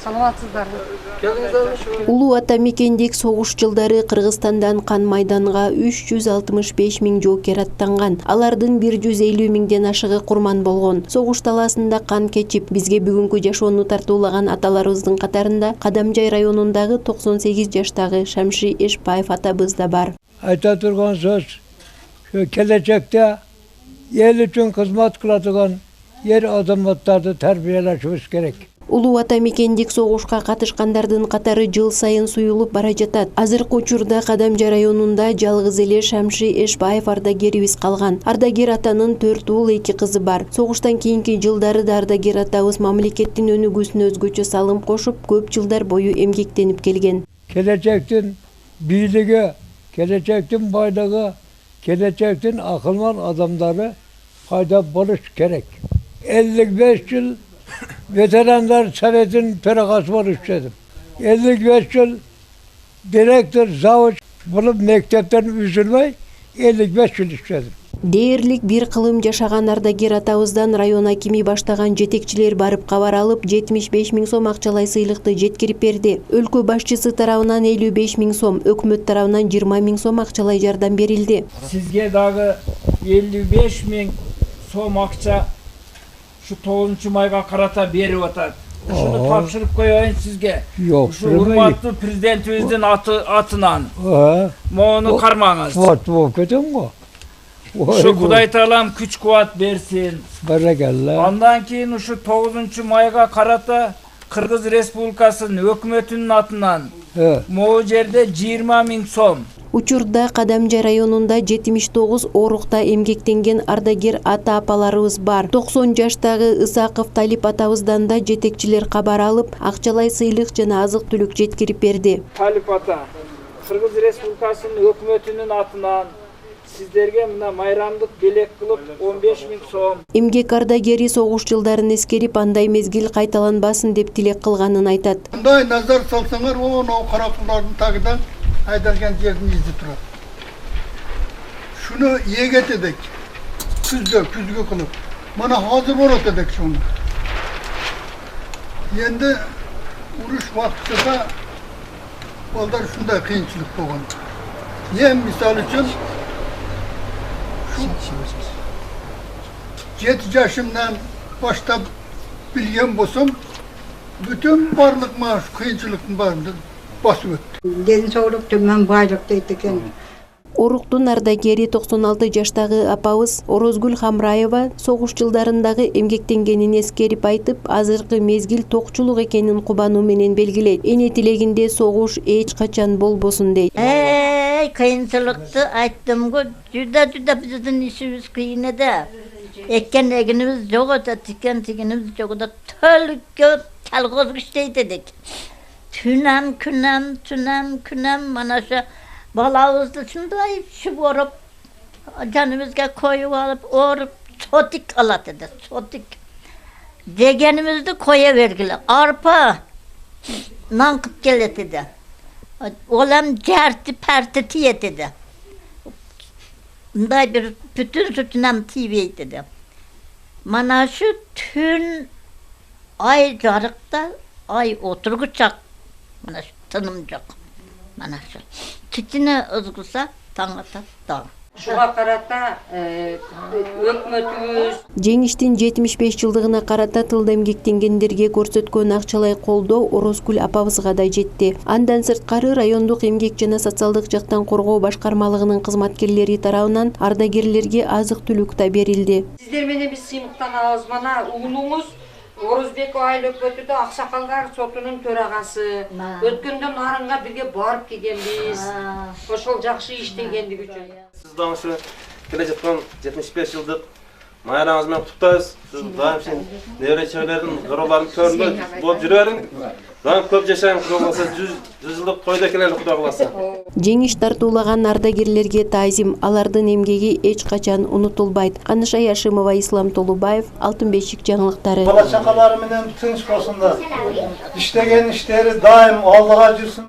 Саламатсыздарбы? Улуу ата мекендик согуш жылдары Кыргызстандан кан майданга 365 миң жоокер аттанган. Алардын 150 миңден ашыгы курман болгон. Согуш талаасында кан кечип, бизге бүгүнкү жашоону тартуулаган аталарыбыздын катарында Кадамжай районундагы 98 жаштагы Шамши Эшбаев атабыз да бар. Айта турган сөз, келечекте эл үчүн кызмат кыла турган ер азаматтарды тарбиялашыбыз керек. Улуу ата мекендик согушка катышкандардын катары жыл сайын суюлуп бара жатат. Азыркы учурда Кадамжай районунда жалгыз эле Шамши Эшбаев ардагерибиз калган. Ардагер атанын 4 уул 2 кызы бар. Согуштан кийинки жылдары да ардагер атабыз мамлекеттин өнүгүүсүнө өзгөчө салым кошуп, көп жылдар бою эмгектенип келген. Келечектин бийлиги, келечектин байлыгы, келечектин акылман адамдары пайда болуш керек. 55 yıl Veteranlar Sovet'in төрагасы болып işledim. 55 yıl direktör, zavut bulup mektepten üzülmey 55 yıl işledim. Дээрлик бир кылым жашаган ардагер атабыздан район акими баштаган жетекчилер барып кабар алып 75 миң сом акчалай сыйлыкты жеткирип берди. Өлкө башчысы тарабынан 55 миң сом, өкмөт тарабынан 20 миң сом акчалай жардам берилди. Sizge дагы 55 миң сом акча şu 9 майга карата берип атат. Ушуну тапшырып коёюн сизге. Ушу урматтуу президентибиздин атынан. Мону кармаңыз. Вот, болуп кетем го. Ушу Кудай Таалам күч кубат берсин. Баракалла. Андан кийин ушу 9 майга карата Кыргыз Республикасынын өкмөтүнүн атынан могу жерде 20 миң сом. Учурда Кадамжай районунда 79 орукта эмгектенген ардагер ата-апаларыбыз бар. 90 жаштагы Ысаков Талип атабыздан да жетекчилер кабар алып, акчалай сыйлык жана азык-түлүк жеткирип берди. Талип ата, Кыргыз Республикасынын өкмөтүнүн атынан сиздерге мына майрамдык белек кылып 15 миң сом. Эмгек ардагери согуш жылдарын эскерип, андай мезгил кайталанбасын деп тилек кылганын айтат. Мындай назар салсаңар, о, каракулдардын тагыдан айдалган жердин изи турат. Шуну егет эдик. Күзгө кылып. Мана азыр болот эдик шуну. Энди уруш вакытында балдар ушундай кыйынчылык болгон. Мисал үчүн 7 жашымдан баштап билген болсом, бүтүн барлык мына кыйынчылыктын баарын басып өттү. Ден соолук төмөн байлык дейт экен. Оруктун ардагери 96 жаштагы апабыз Орозгүл Хамраева согуш жылдарындагы эмгектенгенин эскерип айтып, азыркы мезгил токчулук экенин кубануу менен белгилейт. Эне тилегинде согуш эч качан болбосун дейт. Кыйынчылыкты айттым го, жүдө биздин ишибиз кыйын эде. Экен эгинибиз жок эте, тигенибиз жок эте, төлкө колхоз иштейт эдик. Түнем күнем mana şu balağızdı şunday şu orup canımızga koyup alıp orup sotik alat edi, sotik. Degenimizdi koya vergiler. Arpa nankıp gelet edi. Olam certi perti tiyet edi. Bunday bir bütün sütünem tiyet edi. Mana şu tün ay jarıkta ay oturguçak. Mana şu tanımcak. Mana şu. Tütüne ızgısa taң ata dağ. Şuğa karata өкмөтүбүз Жеңиштин 75 жылдыгына карата тылда эмгектенгендерге көрсөткөн акчалай колдоо Орозгүл апабызга да жетти. Андан сырткары райондук эмгек жана социалдык жактан коргоо башкармалыгынын кызматкерлери тарабынан ардагерлерге азык-түлүк да берилди. Сиздер менен биз сыймыктанабыз. Мана уулуңуз Орозбеков айыл өкмөтүдө Аксакалдар сотунун төрагасы. Өткөндөн нарынга бирге барып келгенбиз. Ошол жакшы иштегендик үчүн. Siz dağın şu gele жаткан 75 yıldık mayrağınız men kutuptayız. Siz dağım sen nevre çevlerin, zorolarin köründe bolup жүрөриң. Dağım köp жашайын, Kuda olsa 100 yıllık koyda keleli Kuda olsa. Жеңиш тартуулаган ардагерлерге таазим, алардын эмгеги эч качан унутулбайт. Каныша Яшимова, Ислам Толубаев, Алтын бешик жаңылыктары. Бала чакалары менен тынч болсундар. İştеген иштери дайым алдыга жүрсүн.